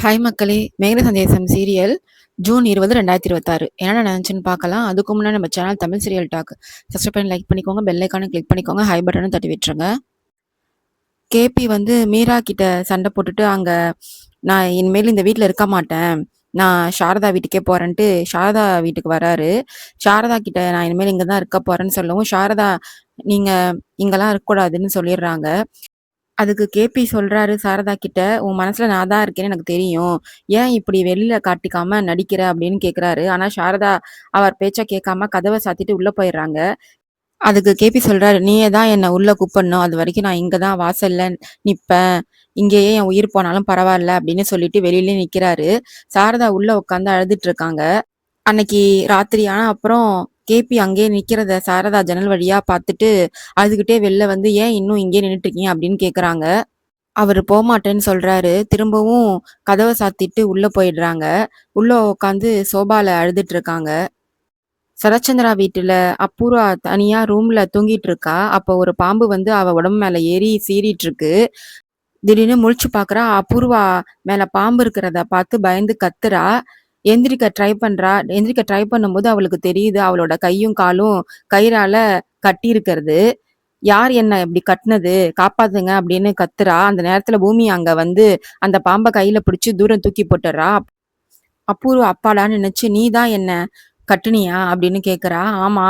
Hi மக்களே! மேகன சந்தேசம் serial June 20, 2026 என்னென்ன நடந்துச்சுன்னு பார்க்கலாம். அதுக்கு முன்னாடி நம்ம channel Tamil serial talk subscribe பண்ணி லைக் பண்ணிக்கோங்க. பெல் ஐக்கான கிளிக் பண்ணிக்கோங்க. ஹை பட்டனும் தட்டி விட்டுருங்க. கேபி வந்து மீரா கிட்ட சண்டை போட்டுட்டு நான் இனிமேல் இந்த வீட்டில் இருக்க மாட்டேன். நான் சாரதா வீட்டுக்கே போறேன்ட்டு சாரதா வீட்டுக்கு வராரு. சாரதா கிட்ட நான் இனிமேல் இங்கே தான் இருக்க போறேன்னு சொல்லவும், சாரதா நீங்க இங்கெல்லாம் இருக்கக்கூடாதுன்னு சொல்லிடுறாங்க. அதுக்கு கேபி சொல்றாரு சாரதா கிட்ட, "உன் மனசுல நான் தான் இருக்கேன்னு எனக்கு தெரியும். ஏன் இப்படி வெளில காட்டிக்காம நடிக்கிற?" அப்படின்னு கேட்குறாரு. ஆனா சாரதா அவர் பேச்ச கேட்காம கதவ சாத்திட்டு உள்ள போயிடுறாங்க. அதுக்கு கேபி சொல்றாரு, "நீயே தான் என்ன உள்ள கூப்பிடணும். அது வரைக்கும் நான் இங்க தான் வாசல்ல நிப்பேன். இங்கேயே என் உயிர் போனாலும் பரவாயில்ல" அப்படின்னு சொல்லிட்டு வெளியிலே நிக்கிறாரு. சாரதா உள்ள உட்காந்து அழுதுட்டு இருக்காங்க. அன்னைக்கு ராத்திரி ஆனா அப்புறம் கேபி அங்கேயே நிக்கிறத சாரதா ஜன்னல் வழியா பார்த்துட்டு அழுதுகிட்டே வெளில வந்து, "ஏன் இன்னும் இங்கேயே நின்னுட்டு இருக்கீங்க?" அப்படின்னு கேட்குறாங்க. அவரு போமாட்டேன்னு சொல்றாரு. திரும்பவும் கதவ சாத்திட்டு உள்ள போயிடுறாங்க. உள்ள உட்காந்து சோபால அழுதுட்டு இருக்காங்க. சரச்சந்திரா வீட்டுல அபூர்வா தனியா ரூம்ல தூங்கிட்டு இருக்கா. அப்போ ஒரு பாம்பு வந்து அவ உடம்பு மேல ஏறி சீறிட்டு இருக்கு. திடீர்னு முழிச்சு பார்க்குறா. அபூர்வா மேல பாம்பு இருக்கிறத பார்த்து பயந்து கத்துறா. எந்திரிக்க ட்ரை பண்ணும்போது அவளுக்கு தெரியுது அவளோட கையும் காலும் கயிறால கட்டியிருக்கிறது. யார் என்ன இப்படி கட்டுனது? காப்பாத்துங்க அப்படின்னு கத்துறா. அந்த நேரத்துல பூமி அங்க வந்து அந்த பாம்ப கையில பிடிச்சு தூரம் தூக்கி போட்டுறா. அபூர்வா அப்பாடான்னு நினைச்சு, "நீ தான் என்ன கட்டுனியா?" அப்படின்னு கேக்குறா. "ஆமா,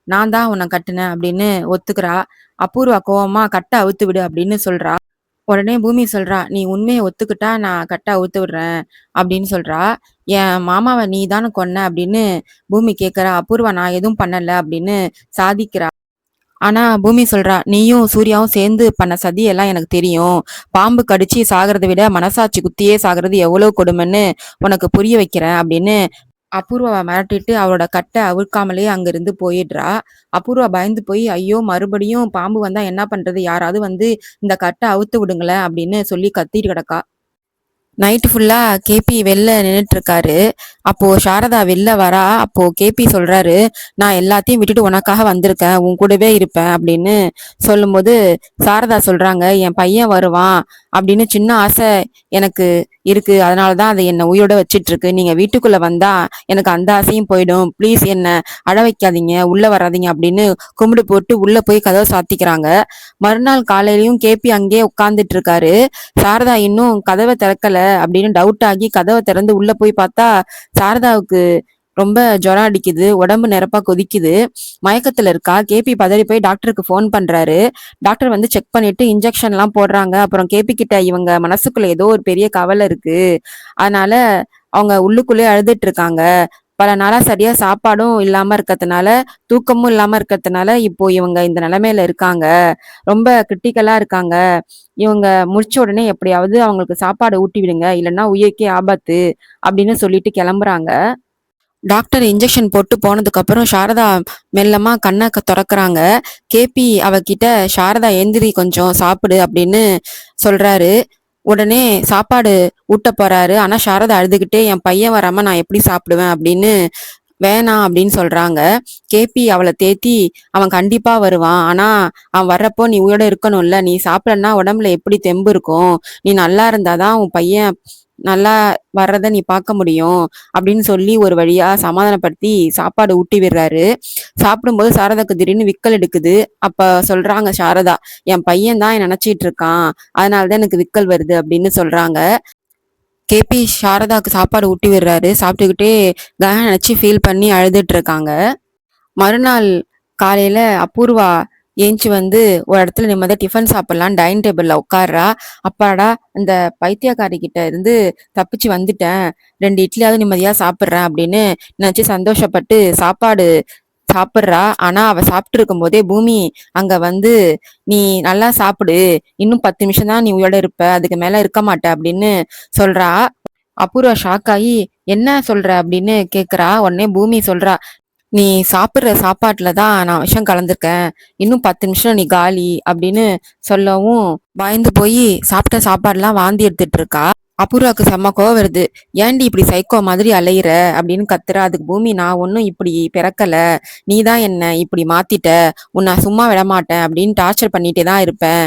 நான் தான் உன்னை கட்டுனேன்" அப்படின்னு ஒத்துக்கிறா. அபூர்வா கோவமா, "கட்ட அவுத்து விடு" அப்படின்னு சொல்றா. உடனே பூமி சொல்றா, "நீ உண்மையை ஒத்துக்கிட்டா நான் கட்ட அவுத்து விடுறேன்" அப்படின்னு சொல்றா. "என் மாமாவை நீ தானே கொன்ன" அப்படின்னு பூமி கேக்குறா. அபூர்வா, "நான் எதுவும் பண்ணல" அப்படின்னு சாதிக்கிறா. ஆனா பூமி சொல்றா, "நீயும் சூர்யாவும் சேர்ந்து பண்ண சதி எல்லாம் எனக்கு தெரியும். பாம்பு கடிச்சு சாகிறத விட மனசாட்சி குத்தியே சாகிறது எவ்வளவு கொடுமைன்னு உனக்கு புரிய வைக்கிறேன்" அப்படின்னு அபூர்வாவை மிரட்டிட்டு அவளோட கட்டை அவிழ்க்காமலே அங்கிருந்து போயிடுறா. அபூர்வா பயந்து போய், "ஐயோ, மறுபடியும் பாம்பு வந்தா என்ன பண்றது? யாராவது வந்து இந்த கட்டை அவுத்து விடுங்களேன்" அப்படின்னு சொல்லி கத்திட்டு கிடக்கா. நைட்டு ஃபுல்லா கேபி வெளில நின்னுட்டு இருக்காரு. அப்போ சாரதா வெளில வரா. அப்போ கேபி சொல்றாரு, "நான் எல்லாத்தையும் விட்டுட்டு உனக்காக வந்திருக்கேன். உன் கூடவே இருப்பேன்" அப்படின்னு சொல்லும்போது சாரதா சொல்றாங்க, "என் பையன் வருவான் அப்படின்னு சின்ன ஆசை எனக்கு இருக்கு. அதனாலதான் அதை என்ன உயிரோட வச்சிட்டு இருக்கு. நீங்க வீட்டுக்குள்ள வந்தா எனக்கு அந்த ஆசையும் போயிடும். ப்ளீஸ் என்ன அழ வைக்காதீங்க, உள்ள வராதீங்க" அப்படின்னு கும்பிடு போட்டு உள்ள போய் கதவை சாத்திக்கிறாங்க. மறுநாள் காலையிலயும் கேபி அங்கேயே உட்கார்ந்துட்டு இருக்காரு. சாரதா இன்னும் கதவை திறக்கல அப்படின்னு டவுட் ஆகி கதவை திறந்து உள்ள போய் பார்த்தா சாரதாவுக்கு ரொம்ப ஜுரம் அடிக்குது. உடம்பு நிரப்பா கொதிக்குது. மயக்கத்துல இருக்கா. கேபி பதறி போய் டாக்டருக்கு ஃபோன் பண்றாரு. டாக்டர் வந்து செக் பண்ணிட்டு இன்ஜெக்ஷன் எல்லாம் போடுறாங்க. அப்புறம் கேபி கிட்ட இவங்க மனசுக்குள்ள ஏதோ ஒரு பெரிய கவலை இருக்கு. அதனால அவங்க உள்ளுக்குள்ளே அழுதுட்டு இருக்காங்க. பல நாளா சரியா சாப்பாடும் இல்லாம இருக்கிறதுனால, தூக்கமும் இல்லாம இருக்கிறதுனால இப்போ இவங்க இந்த நிலைமையில இருக்காங்க. ரொம்ப கிரிட்டிக்கலா இருக்காங்க. இவங்க முடிச்ச உடனே எப்படியாவது அவங்களுக்கு சாப்பாடு ஊட்டி விடுங்க, இல்லைன்னா உயிருக்கே ஆபத்து அப்படின்னு சொல்லிட்டு கிளம்புறாங்க. டாக்டர் இன்ஜெக்ஷன் போட்டு போனதுக்கு அப்புறம் சாரதா மெல்லமா கண்ணை திறக்கறாங்க. கேபி அவகிட்ட, "சாரதா எந்திரி, கொஞ்சம் சாப்பிடு" அப்படின்னு சொல்றாரு. உடனே சாப்பாடு ஊட்ட போறாரு. ஆனா சாரதா அழுதுகிட்டே, "என் பையன் வராம நான் எப்படி சாப்பிடுவேன்" அப்படின்னு வேணாம் அப்படின்னு சொல்றாங்க. கேபி அவளை தேத்தி, "அவன் கண்டிப்பா வருவான். ஆனா அவன் வர்றப்போ நீ உயிரோட இருக்கணும்ல. நீ சாப்பிடலன்னா உடம்புல எப்படி தெம்பு இருக்கும்? நீ நல்லா இருந்தாதான் உன் பையன் நல்லா வர்றத நீ பார்க்க முடியும்" அப்படின்னு சொல்லி ஒரு வழியா சமாதானப்படுத்தி சாப்பாடு ஊட்டி விடுறாரு. சாப்பிடும்போது சாரதாக்கு திடீர்னு விக்கல் எடுக்குது. அப்ப சொல்றாங்க சாரதா, "என் பையன் தான் நினைச்சிட்டு இருக்கான். அதனாலதான் எனக்கு விக்கல் வருது" அப்படின்னு சொல்றாங்க. கேபி சாரதாக்கு சாப்பாடு ஊட்டி விடுறாரு. சாப்பிட்டுக்கிட்டே ககன் நினைச்சு ஃபீல் பண்ணி அழுதுட்டு இருக்காங்க. மறுநாள் காலையில அபூர்வா ஏஞ்சி வந்து ஒரு இடத்துல நிம்மதியா டிஃபன் சாப்பிடலாம் டைனிங் டேபிள்ல உட்கார்றா. "அப்பாடா, அந்த பைத்தியக்காரி கிட்ட இருந்து தப்பிச்சு வந்துட்டேன். 2 இட்லியாவது நிம்மதியா சாப்பிடுறேன்" அப்படின்னு நினைச்சு சந்தோஷப்பட்டு சாப்பாடு சாப்பிடுறா. ஆனா அவ சாப்பிட்டு இருக்கும் போதே பூமி அங்க வந்து, "நீ நல்லா சாப்பிடு, இன்னும் 10 நிமிஷம் தான் நீ உயிரோட இருப்ப, அதுக்கு மேல இருக்க மாட்ட" அப்படின்னு சொல்றா. அபூர்வா ஷாக் ஆகி, "என்ன சொல்ற?" அப்படின்னு கேக்குறா. உடனே பூமி சொல்றா, "நீ சாப்பிடுற சாப்பாட்டுல தான் நான் விஷம் கலந்துருக்கேன். இன்னும் 10 நிமிஷம் நீ காலி" அப்படின்னு சொல்லவும் பயந்து போய் சாப்பிட்ட சாப்பாடுலாம் வாந்தி எடுத்துட்டு இருக்கா. அபூர்வாக்கு செம்ம கோவம் வருது. "ஏன்டி இப்படி சைக்கோ மாதிரி அலையிற?" அப்படின்னு கத்துறா. அதுக்கு பூமி, "நான் ஒன்னும் இப்படி பிறக்கல. நீ தான் என்ன இப்படி மாத்திட்ட. உன்னை சும்மா விட மாட்டேன் அப்படின்னு டார்ச்சர் பண்ணிட்டே தான் இருப்பேன்"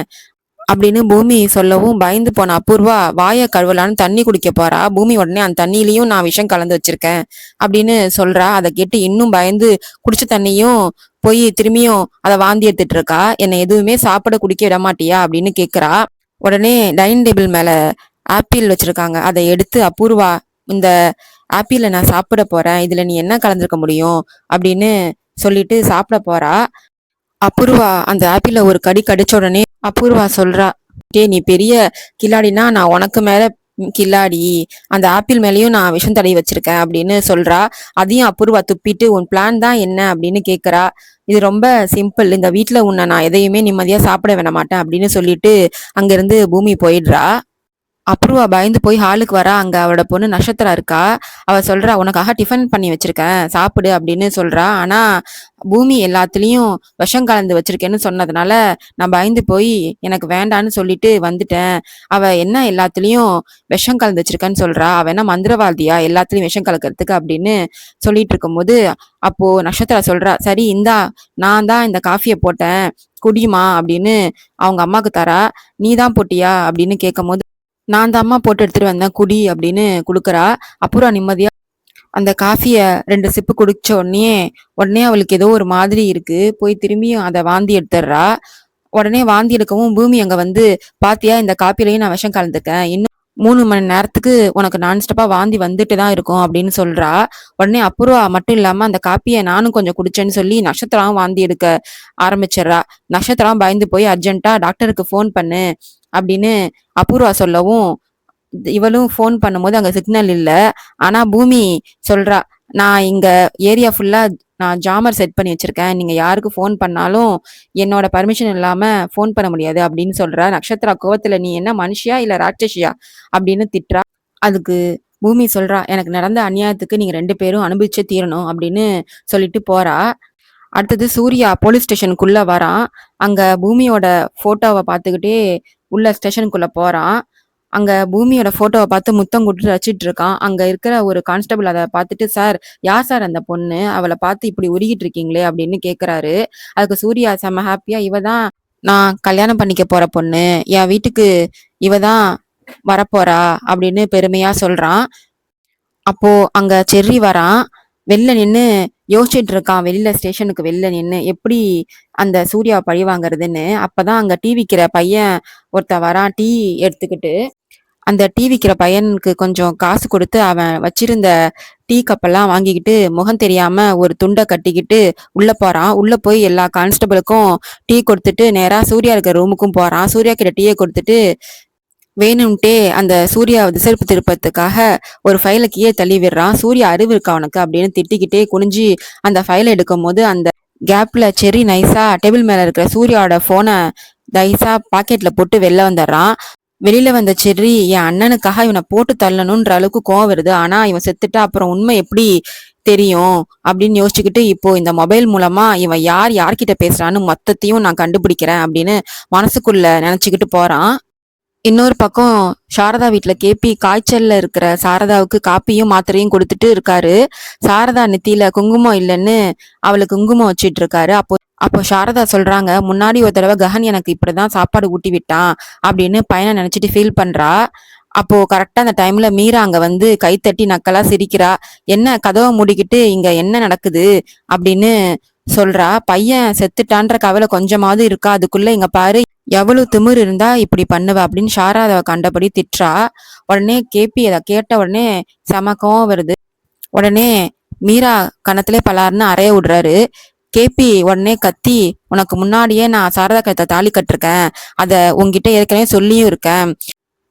அப்படின்னு பூமி சொல்லவும் பயந்து போன அபூர்வா வாயை கழுவலான்னு தண்ணி குடிக்க போறா. பூமி உடனே அந்த தண்ணியிலையும் நான் விஷம் கலந்து வச்சிருக்கேன் அப்படின்னு சொல்றா. அதை கேட்டு இன்னும் பயந்து குடிச்ச தண்ணியும் போய் திரும்பியும் அதை வாந்தி எடுத்துட்டு இருக்கா. என்னை எதுவுமே சாப்பிட குடிக்க விட மாட்டியா அப்படின்னு கேக்குறா. உடனே டைனிங் டேபிள் மேல ஆப்பிள் வச்சிருக்காங்க. அதை எடுத்து அபூர்வா, இந்த ஆப்பிள நான் சாப்பிட போறேன், இதுல நீ என்ன கலந்துருக்க முடியும் அப்படின்னு சொல்லிட்டு சாப்பிட போறா. அபூர்வா அந்த ஆப்பிள ஒரு கடி கடிச்ச உடனே அபூர்வா சொல்றா, டே நீ பெரிய கில்லாடினா நான் உனக்கு மேல கில்லாடி, அந்த ஆப்பிள் மேலயும் நான் விஷம் தடவி வச்சிருக்கேன் அப்படின்னு சொல்றா. அதையும் அபூர்வா துப்பிட்டு உன் பிளான் தான் என்ன அப்படின்னு கேக்குறா. இது ரொம்ப சிம்பிள், இந்த வீட்டுல உன்னை நான் எதையுமே நிம்மதியா சாப்பிட விட மாட்டேன் அப்படின்னு சொல்லிட்டு அங்கிருந்து பூமி போயிடுறா. அப்ரூவா பயந்து போய் ஹாலுக்கு வரா. அங்க அவளோட பொண்ணு நட்சத்திரா இருக்கா. அவ சொல்றா, உனக்காக டிஃபன் பண்ணி வச்சிருக்கேன் சாப்பிடு அப்படின்னு சொல்றா. ஆனா பூமி எல்லாத்துலயும் விஷம் கலந்து வச்சிருக்கேன்னு சொன்னதுனால நான் பயந்து போய் எனக்கு வேண்டான்னு சொல்லிட்டு வந்துட்டேன். அவ என்ன எல்லாத்துலயும் விஷம் கலந்து வச்சிருக்கேன்னு சொல்றா. அவ என்ன மந்திரவாதியா எல்லாத்துலயும் விஷம் கலக்கிறதுக்கு அப்படின்னு சொல்லிட்டு இருக்கும்போது அப்போ நட்சத்திரா சொல்றா, சரி இந்தா நான் தான் இந்த காஃபியை போட்டேன் குடிமா அப்படின்னு அவங்க அம்மாக்கு தரா. நீ தான் போட்டியா அப்படின்னு கேட்கும் போது நான் தாம்மா போட்டு எடுத்துட்டு வந்தேன் குடி அப்படின்னு குடுக்குறா. அப்புறம் நிம்மதியா அந்த காஃபிய 2 சிப்பு குடிச்ச உடனே அவளுக்கு ஏதோ ஒரு மாதிரி இருக்கு. போய் திரும்பியும் அத வாந்தி எடுத்துடுறா. உடனே வாந்தி எடுக்கவும் பூமி அங்க வந்து, பாத்தியா இந்த காப்பிலையும் நான் விஷம் கலந்துருக்கேன். இன்னும் 3 மணி நேரத்துக்கு உனக்கு நான்ஸ்டாப்பா வாந்தி வந்துட்டு தான் இருக்கும் அப்படின்னு சொல்றா. உடனே அபூர்வா மட்டும் இல்லாம அந்த காப்பிய நானும் கொஞ்சம் குடிச்சேன்னு சொல்லி நட்சத்திரம் வாந்தி எடுக்க ஆரம்பிச்சிடுறா. நட்சத்திரம் பயந்து போய் அர்ஜென்ட்டா டாக்டருக்கு ஃபோன் பண்ணு அப்படின்னு அபூர்வா சொல்லவும், இவளும் ஃபோன் பண்ணும்போது அங்க சிக்னல் இல்ல. ஆனா பூமி சொல்றா, நான் இங்க ஏரியா ஃபுல்லா நான் ஜாமர் செட் பண்ணி வச்சிருக்கேன். நீங்க யாருக்கு ஃபோன் பண்ணாலும் என்னோட பர்மிஷன் இல்லாம ஃபோன் பண்ண முடியாது அப்படின்னு சொல்றா. நட்சத்திரா கோவத்துல, நீ என்ன மனுஷியா இல்ல ராட்சசியா அப்படின்னு திட்டுறா. அதுக்கு பூமி சொல்றா, எனக்கு நடந்த அநியாயத்துக்கு நீங்க 2 பேரும் அனுபவிச்சே தீரணும் அப்படின்னு சொல்லிட்டு போறா. அடுத்தது சூர்யா போலீஸ் ஸ்டேஷனுக்குள்ள வரான். அங்க பூமியோட போட்டோவை பார்த்துக்கிட்டே உள்ள ஸ்டேஷனுக்குள்ள போறான். அங்க பூமியோட போட்டோவை பார்த்து முத்தம் கொடுத்து ரசிச்சிட்டு இருக்கான். அங்க இருக்கிற ஒரு கான்ஸ்டபிள் அதை பார்த்துட்டு, சார் யார் சார் அந்த பொண்ணு, அவளை பார்த்து இப்படி உருகிட்டு இருக்கீங்களே அப்படின்னு கேக்குறாரு. அதுக்கு சூர்யா செம்ம ஹாப்பியா, இவ தான் நான் கல்யாணம் பண்ணிக்க போற பொண்ணு, என் வீட்டுக்கு இவ தான் வரப்போறா அப்படின்னு பெருமையா சொல்றான். அப்போ அங்க செர்ரி வரான். வெளில நின்னு யோசிச்சுட்டு இருக்கான். வெளியில ஸ்டேஷனுக்கு வெளில நின்னு எப்படி அந்த சூர்யாவை பழி வாங்குறதுன்னு. அப்பதான் அங்க டீ விக்கிற பையன் ஒருத்தன் வரான் டீ எடுத்துக்கிட்டு. அந்த டீ விக்கிற பையனுக்கு கொஞ்சம் காசு கொடுத்து அவன் வச்சிருந்த டீ கப்பெல்லாம் வாங்கிக்கிட்டு முகம் தெரியாம ஒரு துண்டை கட்டிக்கிட்டு உள்ள போறான். உள்ள போய் எல்லா கான்ஸ்டபிளுக்கும் டீ கொடுத்துட்டு நேரா சூர்யா இருக்கிற ரூமுக்கும் போறான். சூர்யா கிட்ட டீயை கொடுத்துட்டு வேணும்ட்டே அந்த சூர்யா திசைப்பு திருப்பத்துக்காக ஒரு ஃபைலை கீழே தள்ளி விடுறான். சூர்யா அறிவு இருக்கா உனக்கு அப்படின்னு திட்டிக்கிட்டே குனிஞ்சு அந்த ஃபைலை எடுக்கும் போது அந்த கேப்ல செர்ரி நைஸா டேபிள் மேல இருக்கிற சூர்யாவோட போனை நைஸா பாக்கெட்ல போட்டு வெளில வந்துடுறான். வெளியில வந்த செர்ரி, என் அண்ணனுக்காக இவனை போட்டு தள்ளணும்ன்ற அளவுக்கு கோவம் வருது, ஆனா இவன் செத்துட்டா அப்புறம் உண்மை எப்படி தெரியும் அப்படின்னு யோசிச்சுக்கிட்டு, இப்போ இந்த மொபைல் மூலமா இவன் யார்கிட்ட பேசுறான்னு மொத்தத்தையும் நான் கண்டுபிடிக்கிறேன் அப்படின்னு மனசுக்குள்ள நினைச்சுக்கிட்டு போறான். இன்னொரு பக்கம் சாரதா வீட்டுல கேபி காய்ச்சல்ல இருக்கிற சாரதாவுக்கு காப்பியும் மாத்திரையும் கொடுத்துட்டு இருக்காரு. சாரதா நெத்தியில குங்குமம் இல்லைன்னு அவளுக்கு குங்குமம் வச்சிட்டு இருக்காரு. அப்போ சாரதா சொல்றாங்க, முன்னாடி ஒரு தடவை ககன் எனக்கு இப்படிதான் சாப்பாடு ஊட்டி விட்டான் அப்படின்னு பையனை நினைச்சிட்டு ஃபீல் பண்றா. அப்போ கரெக்டா அந்த டைம்ல மீரா அங்க வந்து கைத்தட்டி நக்கலா சிரிக்கிறா. என்ன கதவை மூடிக்கிட்டு இங்க என்ன நடக்குது அப்படின்னு சொல்றா. பையன் செத்துட்டான்ற கவலை கொஞ்சமாவது இருக்கா, அதுக்குள்ள இங்க பாரு எவ்வளவு திமிர் இருந்தா இப்படி பண்ணுவ அப்படின்னு சாரதாவை கண்டபடி திட்டுறா. உடனே கேபி அதை கேட்ட உடனே செம கோவம் வருது. உடனே மீரா கணத்திலே பலாருன்னு அறைய விடுறாரு. கேபி உடனே கத்தி, உனக்கு முன்னாடியே நான் சாரதா கழுத்தை தாலி கட்டிருக்கேன், அத உன்கிட்ட ஏற்கனவே சொல்லியும் இருக்கேன்,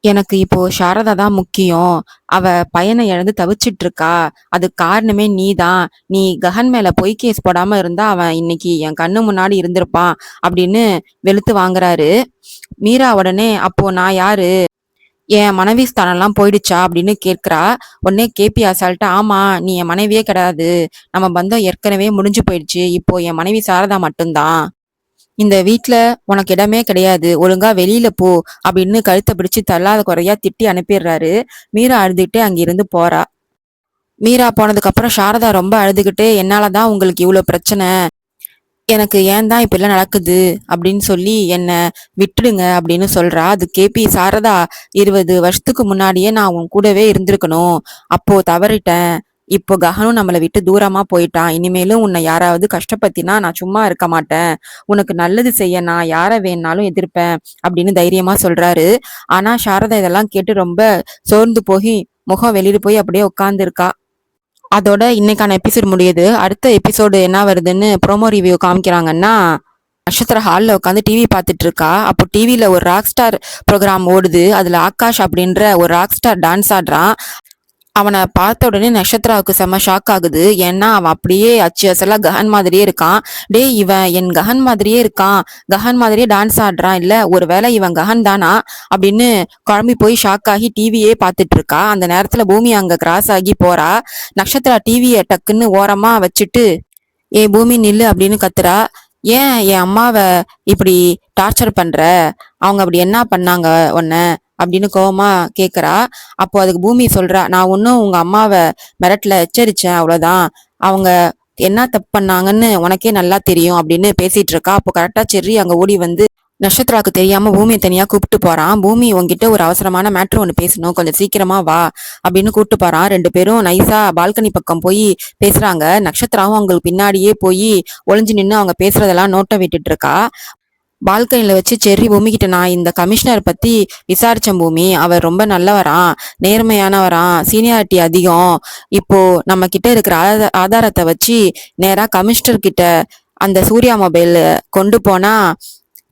எனக்கு இப்போ சாரதா தான் முக்கியம், அவ பையனை இழந்து தவிச்சிட்டு இருக்கா, அது காரணமே நீதான், நீ ககன் மேல பொய் கேஸ் போடாம இருந்தா அவன் இன்னைக்கு என் கண்ணு முன்னாடி இருந்திருப்பான் அப்படின்னு வெளுத்து வாங்குறாரு. மீரா உடனே, அப்போ நான் யாரு, என் மனைவி ஸ்தானம்லாம் போயிடுச்சா அப்படின்னு கேட்கிறா. உடனே கேபி அசால்ட்டா, ஆமா நீ என் மனைவியே கிடையாது, நம்ம பந்தம் ஏற்கனவே முடிஞ்சு போயிடுச்சு, இப்போ என் மனைவி சாரதா மட்டும்தான், இந்த வீட்டுல உனக்கு இடமே கிடையாது, ஒழுங்கா வெளியில போ அப்படின்னு கழுத்தை பிடிச்சு தள்ளாத குறையா திட்டி அனுப்பிடுறாரு. மீரா அழுதுகிட்டே அங்கிருந்து போறா. மீரா போனதுக்கு அப்புறம் சாரதா ரொம்ப அழுதுகிட்டே, என்னாலதான் உங்களுக்கு இவ்வளவு பிரச்சனை, எனக்கு ஏன் தான் இப்படிலாம் நடக்குது அப்படின்னு சொல்லி என்ன விட்டுடுங்க அப்படின்னு சொல்றா. அது கேபி சாரதா 20 வருஷத்துக்கு முன்னாடியே நான் உன் கூடவே இருந்திருக்கணும். அப்போ தவறிட்டேன். இப்போ ககனும் நம்மளை விட்டு தூரமா போயிட்டான். இனிமேலும் உன்னை யாராவது கஷ்டப்படுத்தினா நான் சும்மா இருக்க மாட்டேன். உனக்கு நல்லது செய்ய நான் யாரை வேணாலும் எதிர்ப்பேன் அப்படின்னு தைரியமா சொல்றாரு. ஆனா சாரதா இதெல்லாம் கேட்டு ரொம்ப சோர்ந்து போய் முகம் வெளியில போய் அப்படியே உட்கார்ந்து இருக்கா. அதோட இன்னைக்கான எபிசோட் முடியுது. அடுத்த எபிசோடு என்ன வருதுன்னு ப்ரோமோ ரிவ்யூ காமிக்கிறாங்கன்னா, நட்சத்திர ஹாலில் உட்காந்து டிவி பார்த்துட்டு இருக்கா. அப்போ டிவியில ஒரு ராக் ஸ்டார் ப்ரோக்ராம் ஓடுது. அதுல ஆகாஷ் அப்படின்ற ஒரு ராக் ஸ்டார் டான்ஸ் ஆடுறான். அவனை பார்த்த உடனே நட்சத்திராவுக்கு செம்ம ஷாக் ஆகுது. ஏன்னா அவன் அப்படியே அச்சு அசலா கஹன் மாதிரியே இருக்கான். டேய், இவன் என் கஹன் மாதிரியே இருக்கான், கஹன் மாதிரியே டான்ஸ் ஆடுறான், இல்ல ஒருவேளை இவன் கஹன் தானா அப்படின்னு குழம்பி போய் ஷாக் ஆகி டிவியே பார்த்துட்டு இருக்கா. அந்த நேரத்துல பூமி அங்க கிராஸ் ஆகி போறா. நட்சத்திரா டிவியை டக்குன்னு ஓரமா வச்சுட்டு, ஏ பூமி நில்லு அப்படின்னு கத்துறா. ஏன் என் அம்மாவை இப்படி டார்ச்சர் பண்ற? அவங்க அப்படி என்ன பண்ணாங்க உன்ன அப்படின்னு கோவமா கேக்குறா. அப்போ அதுக்கு பூமி சொல்றா, நான் ஒன்னும் உங்க அம்மாவை மிரட்டல, எச்சரிச்சேன், அவ்வளவுதான். அவங்க என்ன தப்பு பண்ணாங்கன்னு உனக்கே நல்லா தெரியும் அப்படின்னு பேசிட்டு இருக்கா. அப்போ கரெக்டா செர்ரி அங்க ஓடி வந்து நட்சத்திராவுக்கு தெரியாம பூமியை தனியா கூப்பிட்டு போறான். பூமி உங்ககிட்ட ஒரு அவசரமான மேட்ரு ஒண்ணு பேசணும், கொஞ்சம் சீக்கிரமா வா அப்படின்னு கூப்பிட்டு போறான். 2 பேரும் நைஸா பால்கனி பக்கம் போய் பேசுறாங்க. நட்சத்திராவும் அவங்களுக்கு பின்னாடியே போய் ஒளிஞ்சு நின்று அவங்க பேசுறதெல்லாம் நோட்டம் விட்டுட்டு இருக்கா. பால்கனில வச்சு செர்ரி பூமி கிட்ட, நான் இந்த கமிஷனர் பத்தி விசாரிச்சேன் பூமி, அவர் ரொம்ப நல்லவராம், நேர்மையானவராம், சீனியாரிட்டி அதிகம். இப்போ நம்ம கிட்ட இருக்கிற ஆதாரத்தை வச்சு நேரா கமிஷனர் கிட்ட அந்த சூர்யா மொபைல் கொண்டு போனா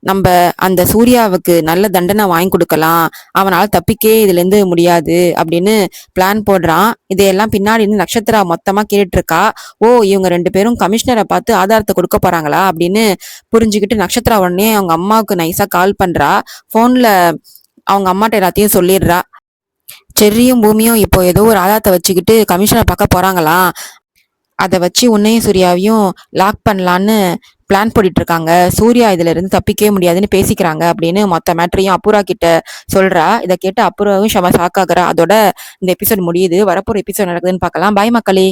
நம்ம அந்த சூர்யாவுக்கு நல்ல தண்டனை வாங்கி கொடுக்கலாம், அவனால தப்பிக்கே இதுல இருந்து முடியாது அப்படின்னு பிளான் போடுறான். இதையெல்லாம் பின்னாடி இருந்து நட்சத்திரா மொத்தமா கேட்டுட்டு இருக்கா. ஓ, இவங்க 2 பேரும் கமிஷனரை பார்த்து ஆதாரத்தை கொடுக்க போறாங்களா அப்படின்னு புரிஞ்சுக்கிட்டு நட்சத்திரா உடனே அவங்க அம்மாவுக்கு நைஸா கால் பண்றா. போன்ல அவங்க அம்மாட்ட எல்லாத்தையும் சொல்லிடுறா. செர்ரியும் பூமியும் இப்போ ஏதோ ஒரு ஆதாரத்தை வச்சுக்கிட்டு கமிஷனை பார்க்க போறாங்களாம். அதை வச்சு உன்னையும் சூர்யாவையும் லாக் பண்ணலான்னு பிளான் போட்டுட்டு இருக்காங்க. சூர்யா இதுல இருந்து தப்பிக்கவே முடியாதுன்னு பேசிக்கிறாங்க அப்படின்னு மொத்த மேட்டரையும் அப்புறா கிட்ட சொல்றா. இதை கேட்டு அப்புறாவும் ஷாக்காகிறா. அதோட இந்த எபிசோட் முடியுது. வரப்போற எபிசோட் நடக்குதுன்னு பார்க்கலாம். பாய் மக்களே.